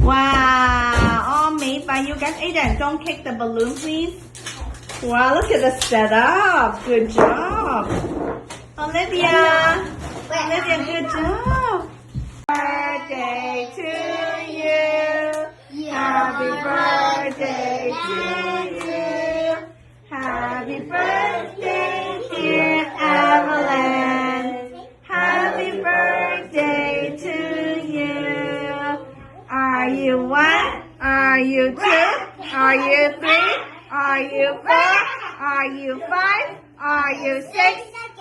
Wow, all made by you guys. Aiden, don't kick the balloon, please. Wow, look at the setup. Good job. Olivia, good job. Birthday to you. Happy birthday to you. Happy birthday, dear Evelyn. Happy birthday to you. Are you 1? Are you 2? Are you 3? Are you 4? Are you 5? Are you 6?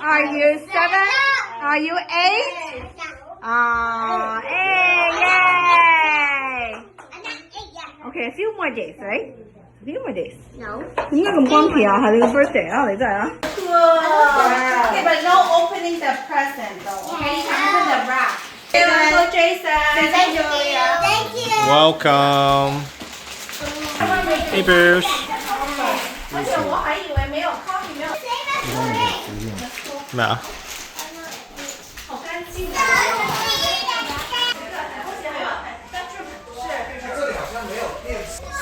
Are you 7? Are you 8? Ah, yay! Okay, a few more days, right? A few more days. No. 點解咁光皮啊？係你個 birthday 啊？你真係啊 ！Okay, but no opening the present though. Okay, you can open the wrap. Hello, Jason. Thank you. Thank you. Welcome. Hey, Bruce. 而且我還以為沒有 coffee 沒有。咩啊？好乾淨啊！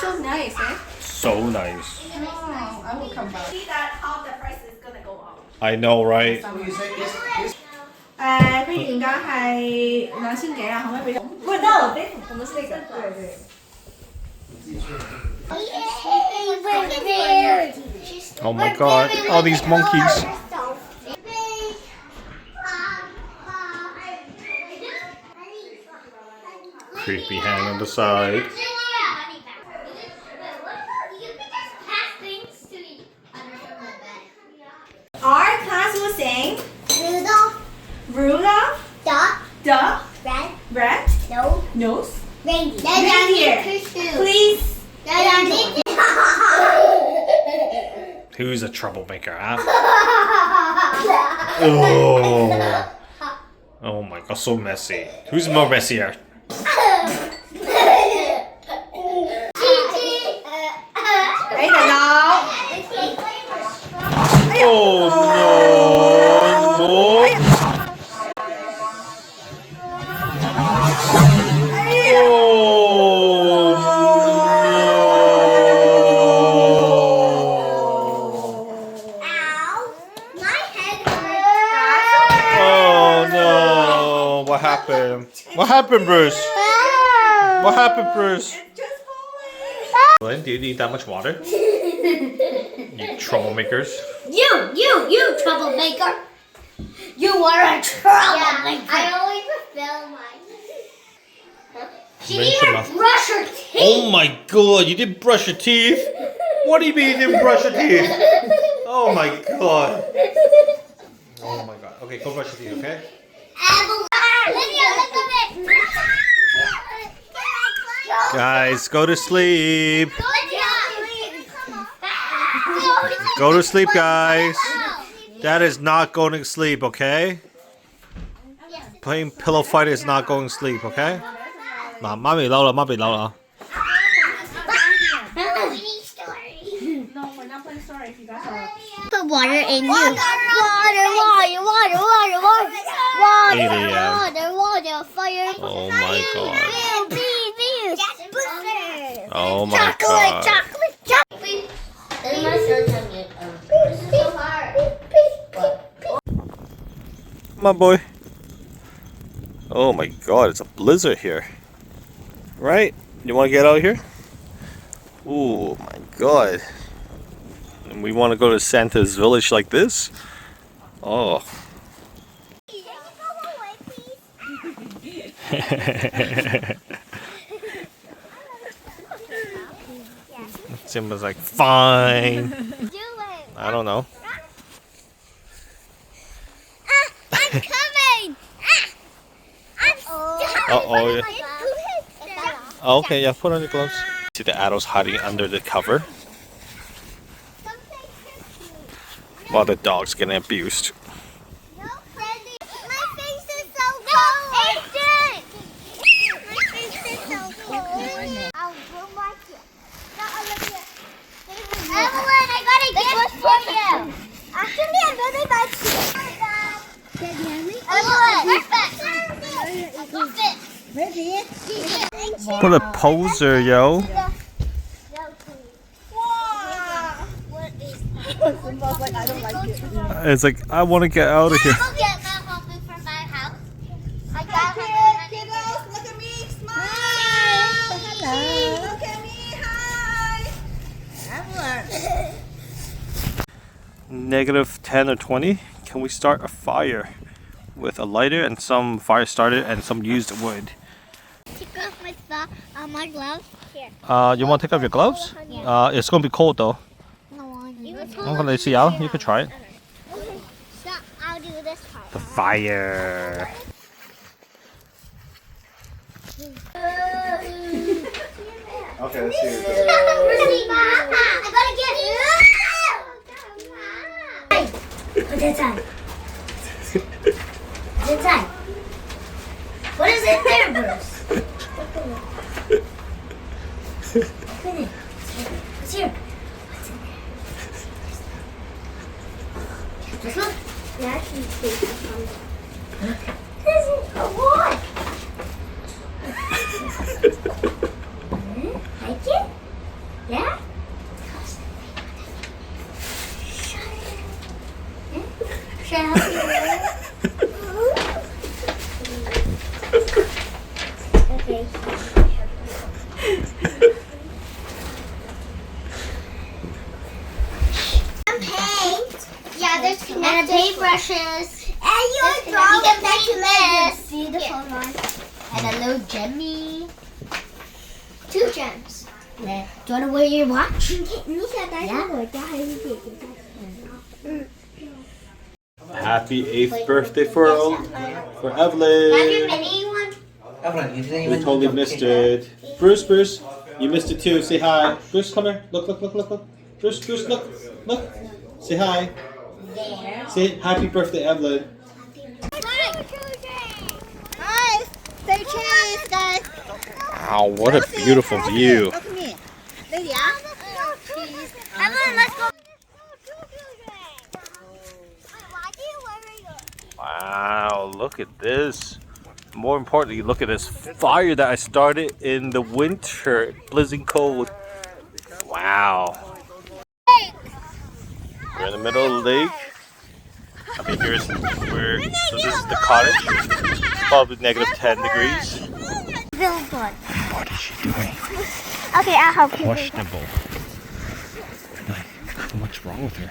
So nice, eh? So nice. Oh, I will come back. See that how the price is gonna go up. I know, right? 不如而家係2000幾啊？可唔可以俾我？喂，no，我們是那個。對對。Oh my god, all these monkeys. Creepy hand on the side. Our class will sing Rudolph, Duck, red, nose, reindeer. please. Who's a troublemaker, huh? Oh. Oh my god, so messy. Who's more messier? Aiden, no. Oh no! What happened? What happened, Bruce? What happened, Bruce? Lynn, do you need that much water? You troublemakers. You troublemaker. You are a troublemaker. I always fulfill mine. She didn't even brush her teeth. Oh my god, you didn't brush your teeth? What do you mean you didn't brush your teeth? Oh my god. Oh my god. Okay, go brush your teeth, okay? Lydia, look at it. Guys, go to sleep. Go to sleep, guys. Dad is not going to sleep, okay? Playing pillow fight is not going to sleep, okay? 嗱，媽咪嬲啦，媽咪嬲啦。No, we're not playing story if you guys are. Put water in you. Water, fire. Oh my god. Bees. Oh my god. Chocolate. Come on, boy. Oh my god, it's a blizzard here. Right? You want to get out here? Oh my god. And we want to go to Santa's village like this? Oh. Simba's like, fine. I don't know. I'm coming. Uh-oh. Yeah. Oh, okay, yeah, put on your gloves. See the adults hiding under the cover while the dog's getting abused. Evelyn, I got a gift for you. Actually, I'm really bad too. Evelyn, perfect. Go fit. Ready? What a poser, yo. Wow. What is Simba's like, I don't like it. It's like, I want to get out of here. Go get my husband from my house. I got Kiddos, look at me. Smile. Hello. Look at me. Hi. Negative 10 or 20. Can we start a fire with a lighter and some fire starter and some used wood? Take off my gloves. Here. You want to take off your gloves? It's going to be cold though. I'm going to see out. You can try it. Okay. So I'll do this part. The fire. Okay, let's see what it I gotta get you. Put it inside. Put it inside. What is in there, Bruce? Open it. What's here? What's in there? Just look. You actually see something. This is a what? Like it? Yeah? Should I help you? Okay. Paint. Yeah, there's connectors. And paintbrushes. And you can paint this. Beautiful one. And a little gemmy. 2 gems. Do you want to wear your watch? Happy 8th birthday for Have your Evelyn. mini one? You totally missed it. Bruce, you missed it too. Say hi. Bruce, come here. Look. Bruce, look. Say hi. There. Say happy birthday, Evelyn. Hi. Say cheese, guys. Wow, what a beautiful view. Look at me. There you Evelyn, let's go. Wow, look at this. More importantly, look at this fire that I started in the winter, blizzing cold. Wow. We're in the middle of the lake. I mean, so this is the cottage. It's probably negative 10 degrees. Billboard. What is she doing? Okay, I'll help you. Questionable. What's wrong with her?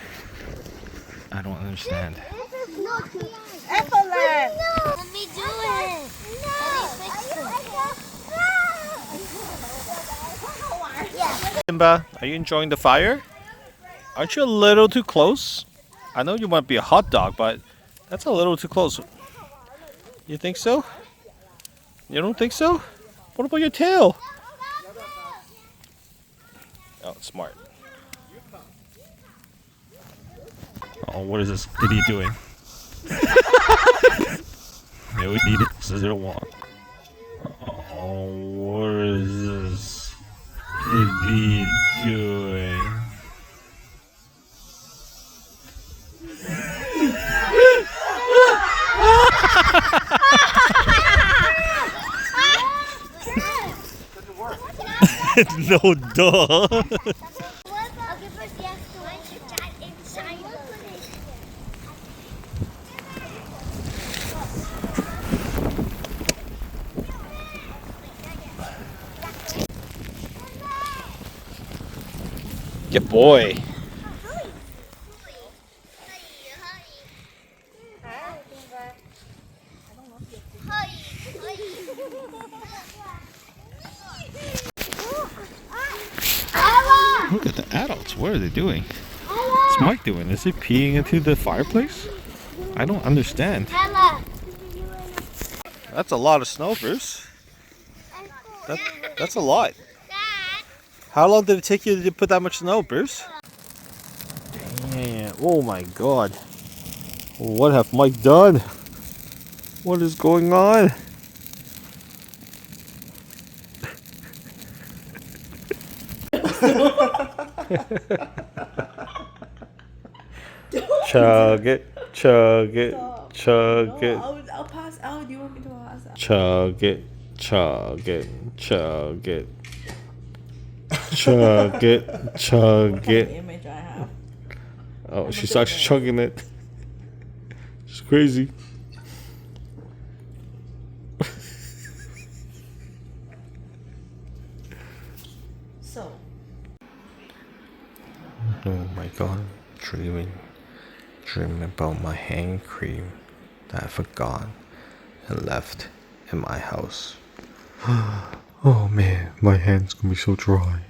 I don't understand. Excellent. Let me do it. Simba, are you enjoying the fire? Aren't you a little too close? I know you want to be a hot dog, but that's a little too close. You think so? You don't think so? What about your tail? Oh, smart. Oh, what is this idiot doing? Yeah, we need it. Scissor wand. Oh, what is this idiot doing? No, duh. Good boy. Look at the adults. What are they doing? What's Mike doing? Is he peeing into the fireplace? I don't understand. That's a lot of snow, Bruce. That's a lot. How long did it take you to put that much snow, Bruce? Damn. Oh my god. What have Mike done? What is going on? Chug it, chug it, chug it. I'll pass out. Do you want me to pass out? Chug it, Chug it, chug it. Chug it, chug it. Image I have. Oh, she's actually chugging it. It's crazy. So. Oh my god, dreaming about my hand cream that I forgot and left in my house. Oh man, my hand's gonna be so dry.